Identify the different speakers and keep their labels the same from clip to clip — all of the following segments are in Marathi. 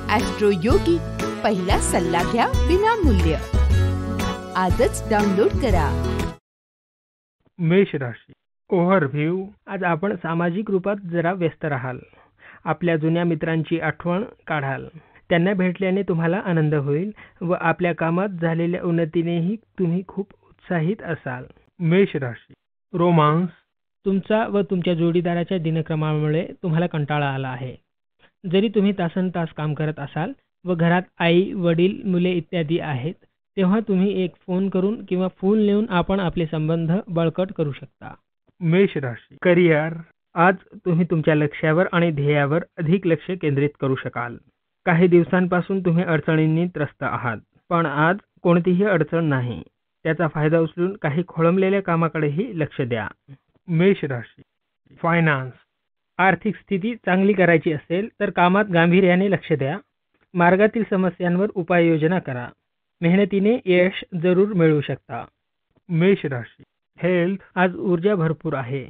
Speaker 1: ॲस्ट्रो योगी, पहिला सल्ला घ्या विनामूल्य. आजच डाउनलोड करा.
Speaker 2: मेष राशी ओव्हरव्ह्यू. आज आपण सामाजिक रूपात जरा व्यस्त राहाल. आपल्या जुन्या मित्रांची आठवण काढाल. त्यांना भेटल्याने तुम्हाला आनंद होईल व आपल्या कामात झालेल्या उन्नतीनेही तुम्ही खूप उत्साहित असाल. मेष राशी रोमांस. तुमचा व तुमच्या जोडीदाराच्या दिनक्रमामुळे तुम्हाला कंटाळा आला आहे. जरी तुम्ही तासनतास काम करत असाल व घरात आई वडील मुले इत्यादी आहेत, तेव्हा तुम्ही एक फोन करून किंवा फूल नेऊन आपण आपले संबंध बळकट करू शकता. मेष राशी करिअर. आज तुम्ही तुमच्या लक्ष्यावर आणि ध्येयावर अधिक लक्ष केंद्रित करू शकाल. काही दिवसांपासून तुम्ही अडचणींनी त्रस्त आहात, पण आज कोणतीही अडचण नाही. त्याचा फायदा उचलून काही खोळंबलेल्या कामाकडेही लक्ष द्या. मेष राशी फायनान्स. आर्थिक स्थिती चांगली करायची असेल तर कामात गांभीर्याने लक्ष द्या. मार्गातील समस्यांवर उपाययोजना करा. मेहनतीने यश जरूर मिळवू शकता. मेष राशी हेल्थ. आज ऊर्जा भरपूर आहे.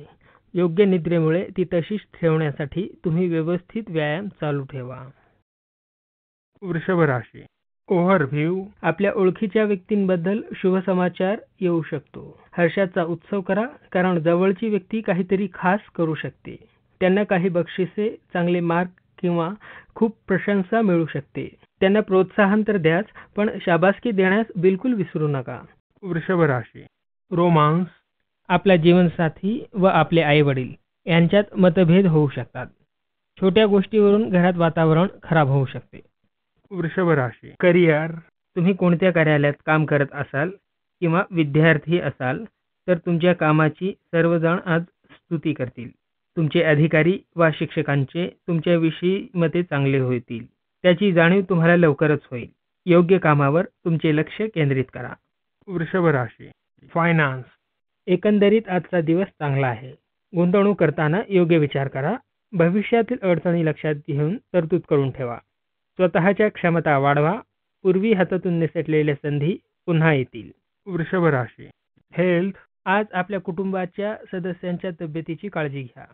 Speaker 2: योग्य निद्रेमुळे ती तशीच ठेवण्यासाठी तुम्ही व्यवस्थित व्यायाम चालू ठेवा. वृषभ राशी ओव्हरव्ह्यू. आपल्या ओळखीच्या व्यक्तींबद्दल शुभ समाचार येऊ शकतो. हर्षाचा उत्सव करा, कारण जवळची व्यक्ती काहीतरी खास करू शकते. त्यांना काही बक्षिसे, चांगले मार्क किंवा खूप प्रशंसा मिळू शकते. त्यांना प्रोत्साहन तर द्याच, पण शाबासकी देण्यास बिलकुल विसरू नका. वृषभ राशी रोमांस. आपला जीवनसाथी व आपले आई वडील यांच्यात मतभेद होऊ शकतात. छोट्या गोष्टीवरून घरात वातावरण खराब होऊ शकते. वृषभ राशी करिअर. तुम्ही कोणत्या कार्यालयात काम करत असाल किंवा विद्यार्थी असाल तर तुमच्या कामाची सर्वजण आज स्तुती करतील. तुमचे अधिकारी वा शिक्षकांचे तुमच्याविषयी मते चांगले होतील. त्याची जाणीव तुम्हाला लवकरच होईल. योग्य कामावर तुमचे लक्ष केंद्रित करा. वृषभ राशी फायनान्स. एकंदरीत आजचा दिवस चांगला आहे. गुंतवणूक करताना योग्य विचार करा. भविष्यातील अडचणी लक्षात घेऊन तरतूद करून ठेवा. स्वतःच्या क्षमता वाढवा. पूर्वी हातातून निसटलेल्या संधी पुन्हा येतील. वृषभ राशी हेल्थ. आज आपल्या कुटुंबाच्या सदस्यांच्या तब्येतीची काळजी घ्या.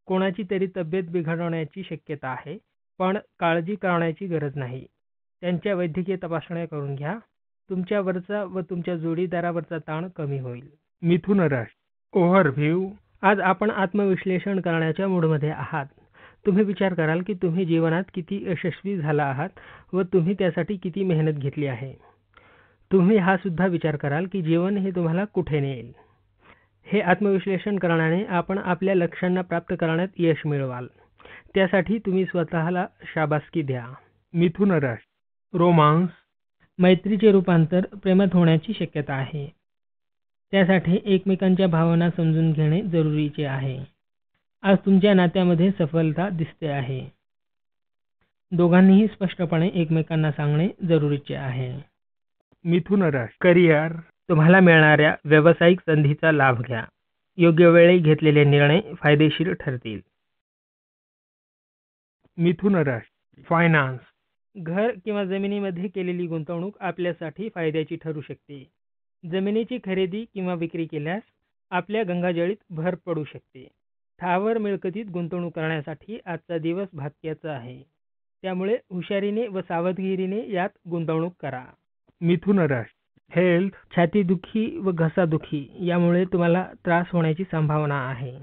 Speaker 2: कोणाची तरी तब्येत बिघडण्याची शक्यता आहे, पण काळजी करण्याची गरज नाही. त्यांच्या वैद्यकीय तपासण्या करून घ्या. तुमच्यावरचा व तुमच्या जोडीदारावरचा ताण कमी होईल. मिथुन राशी ओव्हरव्ह्यू. आज आपण आत्मविश्लेषण करण्याच्या मूडमध्ये आहात. तुम्ही विचार कराल की तुम्ही जीवनात किती यशस्वी झाला आहात व तुम्ही त्यासाठी किती मेहनत घेतली आहे. तुम्ही हा सुद्धा विचार कराल की जीवन हे तुम्हाला कुठे नेईल. हे आत्मविश्लेषण करण्याने आपण आपल्या लक्ष्यांना प्राप्त करण्यात यश मिळवाल. त्यासाठी तुम्ही स्वतःला शाबासकी द्या. मिथुन राशी रोमांस. मैत्रीचे रूपांतर प्रेमात होण्याची शक्यता आहे. त्यासाठी एकमेकांच्या भावना समजून घेणे जरुरीचे आहे. आज तुमच्या नात्यामध्ये सफलता दिसते आहे. दोघांनीही स्पष्टपणे एकमेकांना सांगणे जरुरीचे आहे. मिथुन राशी करिअर. तुम्हाला मिळणाऱ्या व्यावसायिक संधीचा लाभ घ्या. योग्य वेळी घेतलेले निर्णय फायदेशीर ठरतील. मिथुन राशी फायनान्स. घर किंवा जमिनीमध्ये केलेली गुंतवणूक आपल्यासाठी फायद्याची ठरू शकते. जमिनीची खरेदी किंवा विक्री केल्यास आपल्या गंगाजळीत भर पडू शकते. स्थावर मिळकतीत गुंतवणूक करण्यासाठी आजचा दिवस भाग्याचा आहे. त्यामुळे हुशारीने व सावधगिरीने यात गुंतवणूक करा. मिथुन राशी हेल्थ. छातीदुखी व घसादुखी यामुळे तुम्हाला त्रास होण्याची संभावना आहे.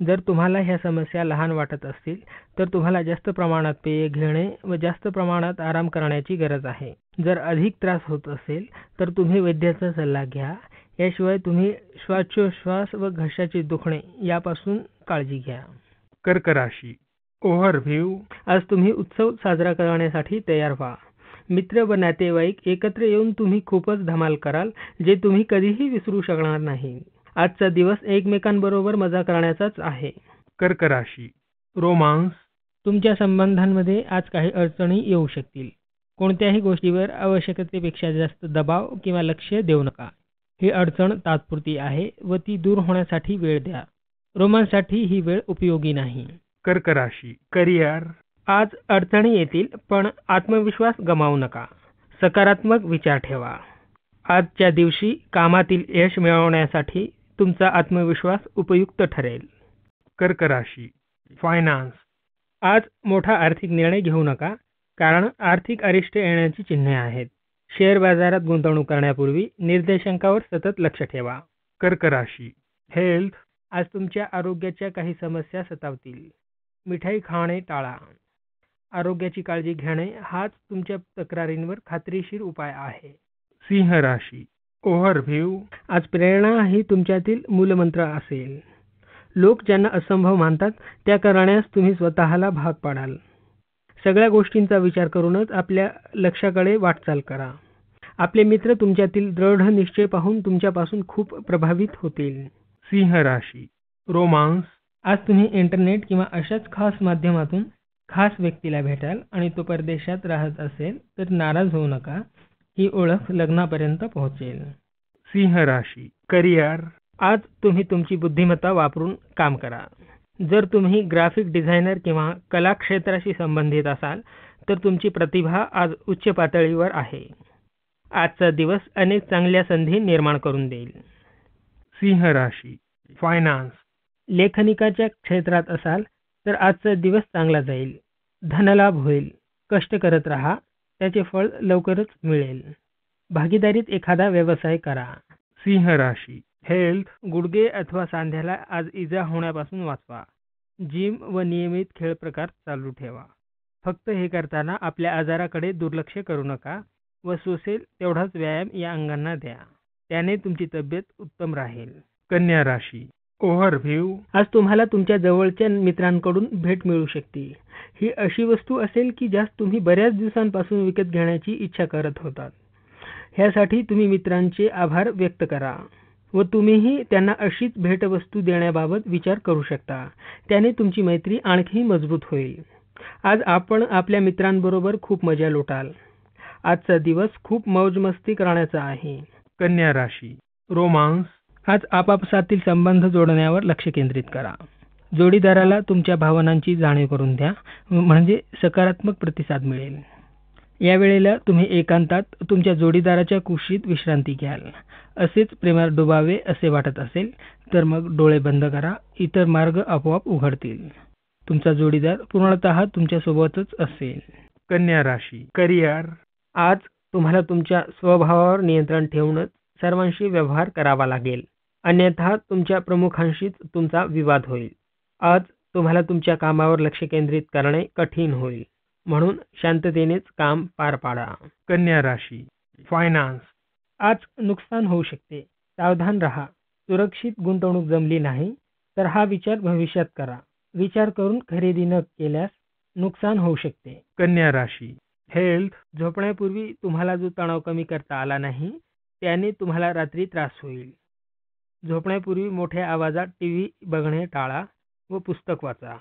Speaker 2: जर तुम्हाला ह्या समस्या लहान वाटत असतील तर तुम्हाला जास्त प्रमाणात पेय घेणे व जास्त प्रमाणात आराम करण्याची गरज आहे. जर अधिक त्रास होत असेल तर तुम्ही वैद्याचा सल्ला घ्या. याशिवाय तुम्ही श्वासोच्छ्वास व घशाचे दुखणे यापासून काळजी घ्या. कर्क राशी ओव्हरव्ह्यू. आज तुम्ही उत्सव साजरा करण्यासाठी तयार व्हा. मित्र व नातेवाईक एकत्र येऊन तुम्ही खूपच धमाल कराल, जे तुम्ही कधीही विसरू शकणार नाही. आजचा दिवस एकमेकांबरोबर मजा करण्याचाच आहे. कर्क राशी रोमांस. तुमच्या संबंधांमध्ये आज काही अडचणी येऊ शकतील. कोणत्याही गोष्टीवर आवश्यकतेपेक्षा जास्त दबाव किंवा लक्ष देऊ नका. ही अडचण तात्पुरती आहे व ती दूर होण्यासाठी वेळ द्या. रोमांससाठी ही वेळ उपयोगी नाही. कर्क राशी करिअर. आज अडचणी येतील, पण आत्मविश्वास गमावू नका. सकारात्मक विचार ठेवा. आजच्या दिवशी कामातील यश मिळवण्यासाठी तुमचा आत्मविश्वास उपयुक्त ठरेल. कर्क राशी फायनान्स. आज मोठा आर्थिक निर्णय घेऊ नका. कारण आर्थिक अरिष्ट येण्याची चिन्हे आहेत. शेअर बाजारात गुंतवणूक करण्यापूर्वी निर्देशांकावर सतत लक्ष ठेवा. कर्क राशी हेल्थ. आज तुमच्या आरोग्याच्या काही समस्या सतावतील. मिठाई खाणे टाळा. आरोग्याची काळजी घेणे हाच तुमच्या तक्रारींवर खात्रीशीर उपाय आहे. सिंह राशी ओव्हरव्ह्यू. आज प्रेरणा ही तुमच्यातील मूलमंत्र असेल. लोक ज्यांना असंभव मानतात त्या करण्यास तुम्ही स्वतःला भाग पाडाल. सगळ्या गोष्टींचा विचार करूनच आपल्या लक्ष्याकडे वाटचाल करा. आपले मित्र तुमच्यातील दृढ निश्चय पाहून तुमच्यापासून खूप प्रभावित होतील. सिंह राशी रोमांस. आज तुम्ही इंटरनेट किंवा अशाच खास माध्यमातून खास व्यक्तीला भेटाल आणि तो परदेशात राहत असेल तर नाराज होऊ नका. ही ओळख लग्नापर्यंत पोहोचेल. सिंह राशी करिअर. आज तुम्ही तुमची बुद्धिमत्ता वापरून काम करा. जर तुम्ही ग्राफिक डिझायनर किंवा कला क्षेत्राशी संबंधित असाल तर तुमची प्रतिभा आज उच्च पातळीवर आहे. आजचा दिवस अनेक चांगल्या संधी निर्माण करून देईल. सिंह राशी फायनान्स. लेखनिकाच्या क्षेत्रात असाल तर आजचा दिवस चांगला जाईल. धनलाभ होईल. कष्ट करत राहा. त्याचे फळ लवकरच मिळेल. भागीदारीत एखादा व्यवसाय करा. सिंह राशी हेल्थ. गुडघे अथवा सांध्याला आज इजा होण्यापासून वाचवा. जिम व नियमित खेळ प्रकार चालू ठेवा. फक्त हे करताना आपल्या आजाराकडे दुर्लक्ष करू नका व सोसेल तेवढाच व्यायाम या अंगांना द्या. त्याने तुमची तब्येत उत्तम राहील. कन्या राशी ओव्हरव्ह्यू. आज तुम्हाला तुमच्या जवळच्या मित्रांकडून भेट मिळू शकते. ही अशी वस्तू असेल की ज्यास तुम्ही बऱ्याच दिवसांपासून विकत घेण्याची इच्छा करत होतात. ह्यासाठी तुम्ही मित्रांचे आभार व्यक्त करा व तुम्हीही त्यांना अशीच भेटवस्तू देण्याबाबत विचार करू शकता. त्याने तुमची मैत्री आणखी मजबूत होईल. आज आपण आपल्या मित्रांबरोबर खूप मजा लुटाल. आजचा दिवस खूप मौजमस्ती करण्याचा आहे. कन्या राशी रोमांस. आज आपापसातील संबंध जोडण्यावर लक्ष केंद्रित करा. जोडीदाराला तुमच्या भावनांची जाणीव करून द्या म्हणजे सकारात्मक प्रतिसाद मिळेल. या वेळेला तुम्ही एकांतात तुमच्या जोडीदाराच्या कुशीत विश्रांती घ्याल. असेच प्रेमात डुबावे असे वाटत असेल तर मग डोळे बंद करा. इतर मार्ग आपोआप उघडतील. तुमचा जोडीदार पूर्णतः तुमच्या सोबतच असेल. कन्या राशी करिअर. आज तुम्हाला तुमच्या स्वभावावर नियंत्रण ठेवूनच सर्वांशी व्यवहार करावा लागेल. अन्यथा तुमच्या प्रमुखांशीच तुमचा विवाद होईल. आज तुम्हाला तुमच्या कामावर लक्ष केंद्रित करणे कठीण होईल. म्हणून शांततेनेच काम पार पाडा. कन्या राशी फायनान्स. आज नुकसान होऊ शकते. सावधान राहा. सुरक्षित गुंतवणूक जमली नाही तर हा विचार भविष्यात करा. विचार करून खरेदी न केल्यास नुकसान होऊ शकते. कन्या राशी हेल्थ. झोपण्यापूर्वी तुम्हाला जो तणाव कमी करता आला नाही त्याने तुम्हाला रात्री त्रास होईल. झोपण्यापूर्वी मोठ्या आवाजात टीव्ही बघणे टाळा व पुस्तक वाचा.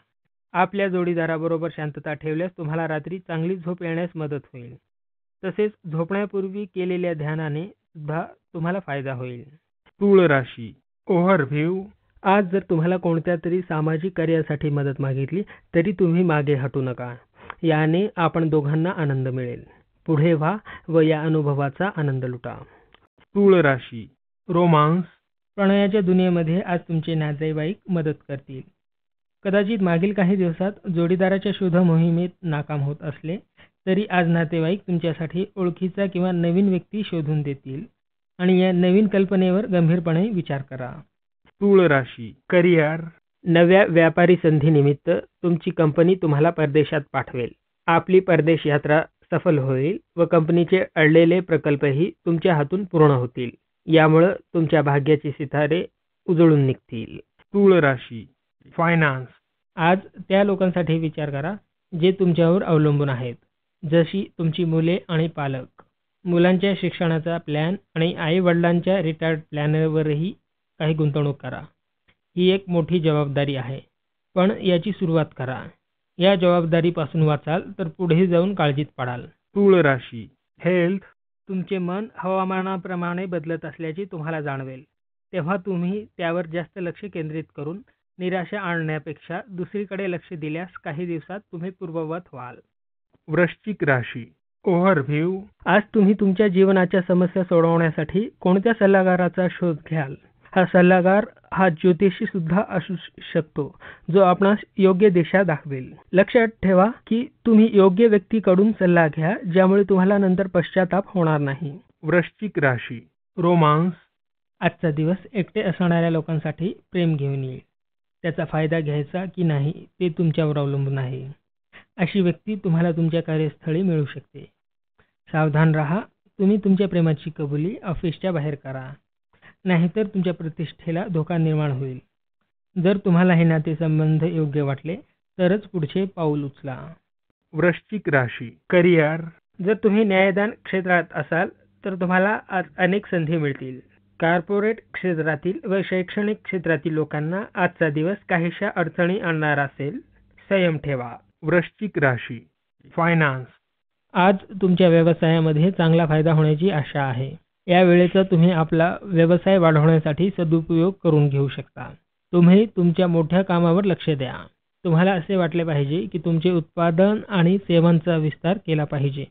Speaker 2: आपल्या जोडीदाराबरोबर शांतता ठेवल्यास तुम्हाला रात्री चांगली झोप येण्यास मदत होईल. तसेच झोपण्यापूर्वी केलेल्या ध्यानाने सुद्धा तुम्हाला फायदा होईल. तूळ राशी ओव्हरव्ह्यू. आज जर तुम्हाला कोणत्या तरी सामाजिक कार्यासाठी मदत मागितली तरी तुम्ही मागे हटू नका. याने आपण दोघांना आनंद मिळेल. पुढे व्हा व या अनुभवाचा आनंद लुटा. तूळ राशी रोमांस. प्रणयाच्या दुनियेमध्ये आज तुमचे नातेवाईक मदत करतील. कदाचित मागील काही दिवसात जोडीदाराच्या शोध मोहिमेत नाकाम होत असले तरी आज नातेवाईक तुमच्यासाठी ओळखीचा किंवा नवीन व्यक्ती शोधून देतील आणि या नवीन कल्पनेवर गंभीरपणे विचार करा. तूळ राशी करिअर. नव्या व्यापारी संधीनिमित्त तुमची कंपनी तुम्हाला परदेशात पाठवेल. आपली परदेश यात्रा सफल होईल व कंपनीचे अडलेले प्रकल्पही तुमच्या हातून पूर्ण होतील. यामुळे तुमच्या भाग्याचे सितारे उजळून निघतील. तूळ राशी फायनान्स. आज त्या लोकांसाठी विचार करा जे तुमच्यावर अवलंबून आहेत, जशी तुमची मुले आणि पालक. मुलांच्या शिक्षणाचा प्लॅन आणि आई वडिलांच्या रिटायर्ड प्लॅनवरही काही गुंतवणूक करा. ही एक मोठी जबाबदारी आहे पण याची सुरुवात करा. या जबाबदारीपासून वाचाल तर पुढे जाऊन काळजीत पडाल. तूळ राशी हेल्थ. तुमचे मन हवामानाप्रमाणे बदलत असल्याचे तुम्हाला जाणवेल. तेव्हा तुम्ही त्यावर जास्त लक्ष केंद्रित करून निराशा आणण्यापेक्षा दुसरीकडे लक्ष दिल्यास काही दिवसात तुम्ही पूर्ववत व्हाल. वृश्चिक राशी ओव्हरव्ह्यू. आज तुम्ही तुमच्या जीवनाच्या समस्या सोडवण्यासाठी कोणत्या सल्लागाराचा शोध घ्याल हा सल्लागार हा ज्योतिषी सुद्धा असू शकतो, जो आपणास योग्य दिशा दाखवेल. लक्षात ठेवा की तुम्ही योग्य व्यक्तीकडून सल्ला घ्या, ज्यामुळे तुम्हाला नंतर पश्चाताप होणार नाही. वृश्चिक राशी, रोमांस. आजचा दिवस एकटे असणाऱ्या लोकांसाठी प्रेम घेऊन येईल. त्याचा फायदा घ्यायचा की नाही ते तुमच्यावर अवलंबून आहे. अशी व्यक्ती तुम्हाला तुमच्या कार्यस्थळी मिळू शकते. सावधान राहा. तुम्ही तुमच्या प्रेमाची कबुली ऑफिसच्या बाहेर करा, नाहीतर तुमच्या प्रतिष्ठेला धोका निर्माण होईल. जर तुम्हाला हे नातेसंबंध योग्य वाटले तरच पुढचे पाऊल उचला. वृश्चिक राशी, करिअर. जर तुम्ही न्यायदान क्षेत्रात असाल तर तुम्हाला आज अनेक संधी मिळतील. कॉर्पोरेट क्षेत्रातील व शैक्षणिक क्षेत्रातील लोकांना आजचा दिवस काहीशा अडचणी आणणार असेल. संयम ठेवा. वृश्चिक राशी, फायनान्स. आज तुमच्या व्यवसायामध्ये चांगला फायदा होण्याची आशा आहे. या वेळेचा तुम्ही आपला व्यवसाय वाढवण्यासाठी सदुपयोग करून घेऊ शकता. तुम्ही तुमच्या मोठ्या कामावर लक्ष द्या. तुम्हाला असे वाटले पाहिजे की तुमचे उत्पादन आणि सेवांचा विस्तार केला पाहिजे.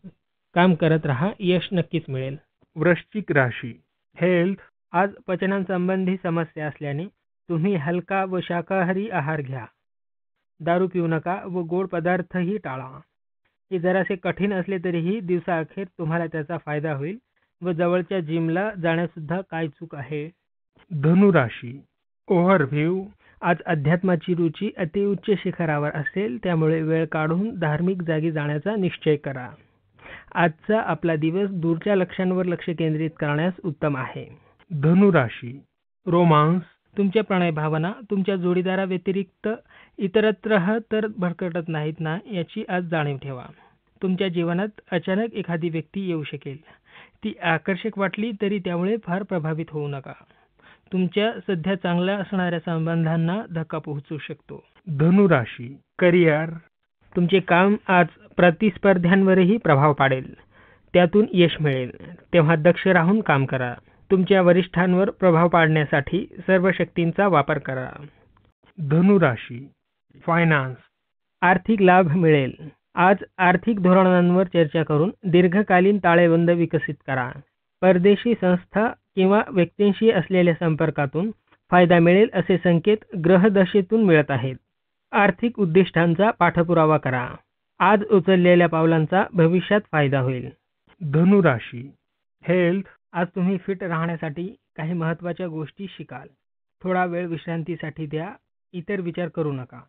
Speaker 2: काम करत राहा, यश नक्कीच मिळेल. वृश्चिक राशी, हेल्थ. आज पचनासंबंधी समस्या असल्याने तुम्ही हलका व शाकाहारी आहार घ्या. दारू पिऊ नका व गोड पदार्थही टाळा. हे जरासे कठीण असले तरीही दिवसाअखेर तुम्हाला त्याचा फायदा होईल व जवळच्या जिमला जाण्यासुद्धा काय चूक आहे. धनुराशी, ओव्हरव्ह्यू. आज अध्यात्माची रुची अतिउच्च शिखरावर असेल, त्यामुळे वेळ काढून धार्मिक जागी जाण्याचा निश्चय करा. आजचा आपला दिवस दूरच्या लक्ष्यांवर लक्ष केंद्रित करण्यास उत्तम आहे. धनुराशी, रोमांस. तुमच्या प्रणय भावना तुमच्या जोडीदाराव्यतिरिक्त इतरत्र तर भरकटत नाहीत ना, याची आज जाणीव ठेवा. तुमच्या जीवनात अचानक एखादी व्यक्ती येऊ शकेल. ती आकर्षक वाटली तरी त्यामुळे फार प्रभावित होऊ नका. तुमच्या सध्या चांगल्या असणाऱ्या संबंधांना धक्का पोहोचू शकतो. धनुराशी, करिअर. तुमचे काम आज प्रतिस्पर्ध्यांवरही प्रभाव पाडेल. त्यातून यश मिळेल, तेव्हा दक्ष राहून काम करा. तुमच्या वरिष्ठांवर प्रभाव पाडण्यासाठी सर्व शक्तींचा वापर करा. धनुराशी, फायनान्स. आर्थिक लाभ मिळेल. आज आर्थिक धोरणांवर चर्चा करून दीर्घकालीन ताळेबंद विकसित करा. परदेशी संस्था किंवा व्यक्तींशी असलेल्या संपर्कातून फायदा मिळेल असे संकेत ग्रहदशेतून मिळत आहेत. आर्थिक उद्दिष्टांचा पाठपुरावा करा. आज उचललेल्या पावलांचा भविष्यात फायदा होईल. धनुराशी, हेल्थ. आज तुम्ही फिट राहण्यासाठी काही महत्त्वाच्या गोष्टी शिकाल. थोडा वेळ विश्रांतीसाठी द्या. इतर विचार करू नका.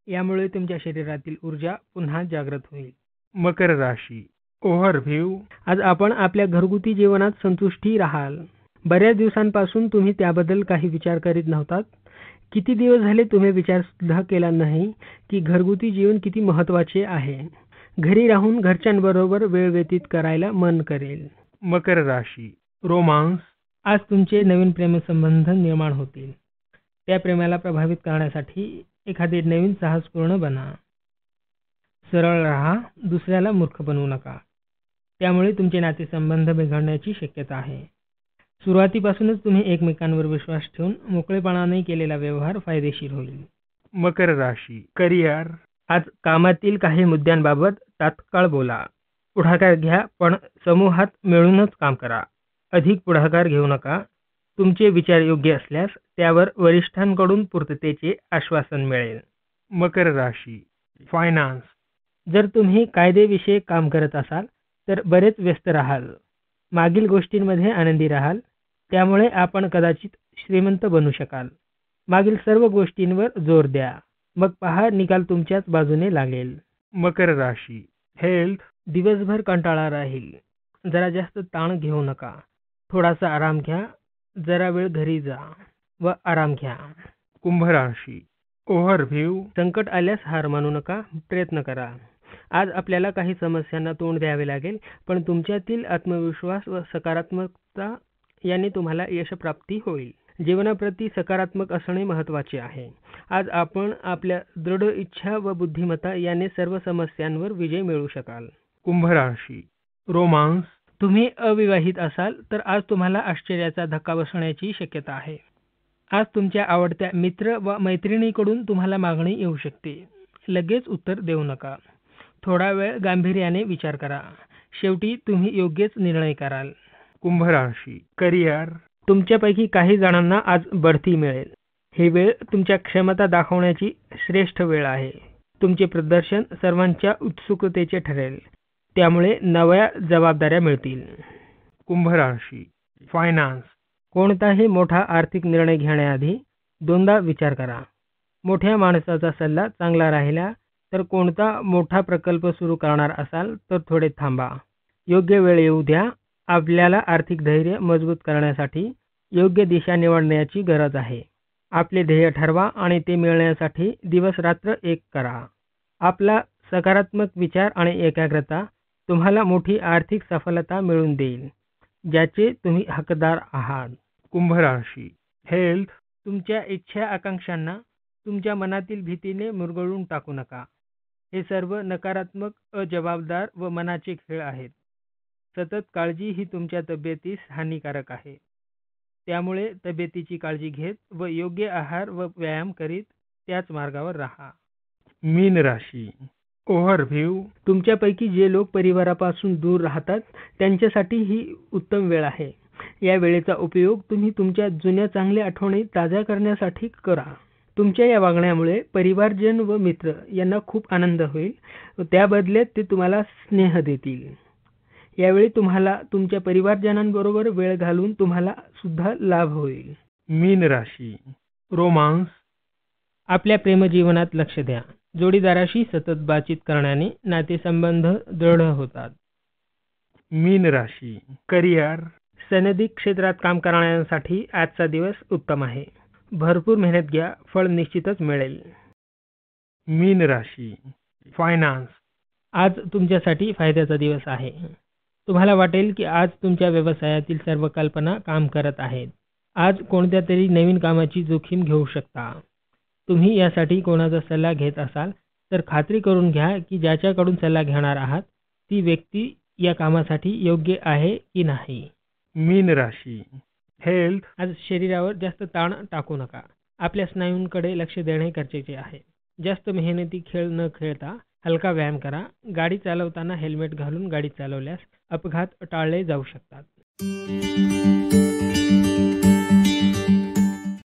Speaker 2: यामुळे तुमच्या शरीरातील ऊर्जा पुन्हा जागृत होईल. मकर राशी, ओव्हरव्ह्यू. आज आपण आपल्या घरगुती जीवनात संतुष्टी राहाल. बऱ्याच दिवसांपासून तुम्ही त्याबद्दल काही विचार करीत नव्हतात. किती दिवस झाले तुम्ही विचार सुद्धा केला नाही की घरगुती जीवन किती महत्त्वाचे आहे. घरी राहून घरच्यांबरोबर वेळ व्यतीत करायला मन करेल. मकर राशी, रोमांस. आज तुमचे नवीन प्रेमसंबंध निर्माण होतील. त्या प्रेमाला प्रभावित करण्यासाठी एखादे नवीन साहसपूर्ण बना. सरळ राहा, दुसऱ्याला मूर्ख बनवू नका. त्यामुळे तुमचे नातेसंबंध बिघडण्याची शक्यता आहे. सुरुवातीपासूनच तुम्ही एकमेकांवर विश्वास ठेवून मोकळेपणाने केलेला व्यवहार फायदेशीर होईल. मकर राशी, करिअर. आज कामातील काही मुद्द्यांबाबत तात्काळ बोला. पुढाकार घ्या, पण समूहात मिळूनच काम करा. अधिक पुढाकार घेऊ नका. तुमचे विचार योग्य असल्यास त्यावर वरिष्ठांकडून पूर्ततेचे आश्वासन मिळेल. मकर राशी, फायनान्स. जर तुम्ही कायदेविषयक काम करत असाल तर बरेच व्यस्त राहाल. मागील गोष्टींमध्ये आनंदी राहाल. त्यामुळे आपण कदाचित श्रीमंत बनू शकाल. मागील सर्व गोष्टींवर जोर द्या. मग पहा, निकाल तुमच्याच बाजूने लागेल. मकर राशी, हेल्थ. दिवसभर कंटाळा राहील. जरा जास्त ताण घेऊ नका. थोडासा आराम घ्या. जरा वेळ घरी जा व आराम घ्या. कुंभ राशी, ओव्हरव्ह्यू. संकट आल्यास हार मानू नका. प्रयत्न करा. आज आपल्याला काही समस्यांना तोंड द्यावे लागेल, पण तुमच्यातील आत्मविश्वास व सकारात्मकता याने तुम्हाला यशप्राप्ती होईल. जीवनाप्रती सकारात्मक असणे महत्त्वाचे आहे. आज आपण आपल्या दृढ इच्छा व बुद्धिमत्ता याने सर्व समस्यांवर विजय मिळवू शकाल. कुंभ राशी, रोमांस. तुम्ही अविवाहित असाल तर आज तुम्हाला आश्चर्याचा धक्का बसण्याची शक्यता आहे. आज तुमच्या आवडत्या मित्र व मैत्रिणीकडून तुम्हाला मागणी येऊ शकते. लगेच उत्तर देऊ नका. थोडा वेळ गांभीर्याने विचार करा. शेवटी तुम्ही योग्यच निर्णय कराल. कुंभ राशी, करिअर. तुमच्यापैकी काही जणांना आज बढती मिळेल. ही वेळ तुमच्या क्षमता दाखवण्याची श्रेष्ठ वेळ आहे. तुमचे प्रदर्शन सर्वांच्या उत्सुकतेचे ठरेल. त्यामुळे नव्या जबाबदाऱ्या मिळतील.
Speaker 3: कुंभ राशी, फायनान्स.
Speaker 2: कोणताही मोठा आर्थिक निर्णय घेण्याआधी दोनदा विचार करा. मोठ्या माणसाचा सल्ला चांगला राहिला तर कोणता मोठा प्रकल्प सुरू करणार असाल तर थोडे थांबा. योग्य वेळ येऊ द्या. आपल्याला आर्थिक धैर्य मजबूत करण्यासाठी योग्य दिशा निवडण्याची गरज आहे. आपले ध्येय ठरवा आणि ते मिळवण्यासाठी दिवस रात्र एक करा. आपला सकारात्मक विचार आणि एकाग्रता तुम्हाला मोठी आर्थिक सफलता मिळवून देईल, ज्याचे तुम्ही हकदार आहात.
Speaker 3: कुंभ राशी, हेल्थ.
Speaker 2: तुमच्या इच्छा आकांक्षांना तुमच्या मनातील भीतीने मुरगळून टाकू नका. हे सर्व नकारात्मक, अजबाबदार व मनाचे खेळ आहेत. सतत काळजी ही तुमच्या तब्येतीस हानिकारक आहे. त्यामुळे तब्येतीची काळजी घेत व योग्य आहार व व्यायाम करीत त्याच मार्गावर राहा.
Speaker 3: मीन राशी, ओव्हरव्ह्यू.
Speaker 2: तुमच्यापैकी जे लोक परिवारापासून दूर राहतात त्यांच्यासाठी ही उत्तम वेळ आहे. या वेळेचा उपयोग तुम्ही तुमच्या जुन्या चांगल्या आठवणी ताज्या करण्यासाठी करा. तुमच्या या वागण्यामुळे परिवारजन व मित्र यांना खूप आनंद होईल व त्या बदल्यात ते तुम्हाला स्नेह देतील. यावेळी तुम्हाला तुमच्या परिवारजनांबरोबर वेळ घालून तुम्हाला सुद्धा लाभ होईल.
Speaker 3: मीन राशी, रोमांस.
Speaker 2: आपल्या प्रेमजीवनात लक्ष द्या. जोडीदाराशी सतत बातचीत करण्याने नातेसंबंध दृढ होतात.
Speaker 3: मीन राशी, करिअर.
Speaker 2: सनदी क्षेत्रात काम करणाऱ्यांसाठी आजचा दिवस उत्तम आहे. भरपूर मेहनत घ्या, फळ निश्चितच मिळेल.
Speaker 3: मीन राशी, फायनान्स.
Speaker 2: आज तुमच्यासाठी फायद्याचा दिवस आहे. तुम्हाला वाटेल की आज तुमच्या व्यवसायातील सर्व कल्पना काम करत आहेत. आज कोणत्या तरी नवीन कामाची जोखीम घेऊ शकता. तुम्ही यासाठी कोणाचा सल्ला घेत असाल तर खात्री करून घ्या की ज्याच्याकडून सल्ला घेणार आहात ती व्यक्ती या कामासाठी योग्य आहे की नाही.
Speaker 3: मीन राशी, हेल्थ.
Speaker 2: आज शरीरावर जास्त ताण टाकू नका. आपल्या स्नायूंकडे लक्ष देणे गरजेचे आहे. जास्त मेहनती खेळ न खेळता हलका व्यायाम करा. गाडी चालवताना हेल्मेट घालून गाडी चालवल्यास अपघात टाळले जाऊ शकतात.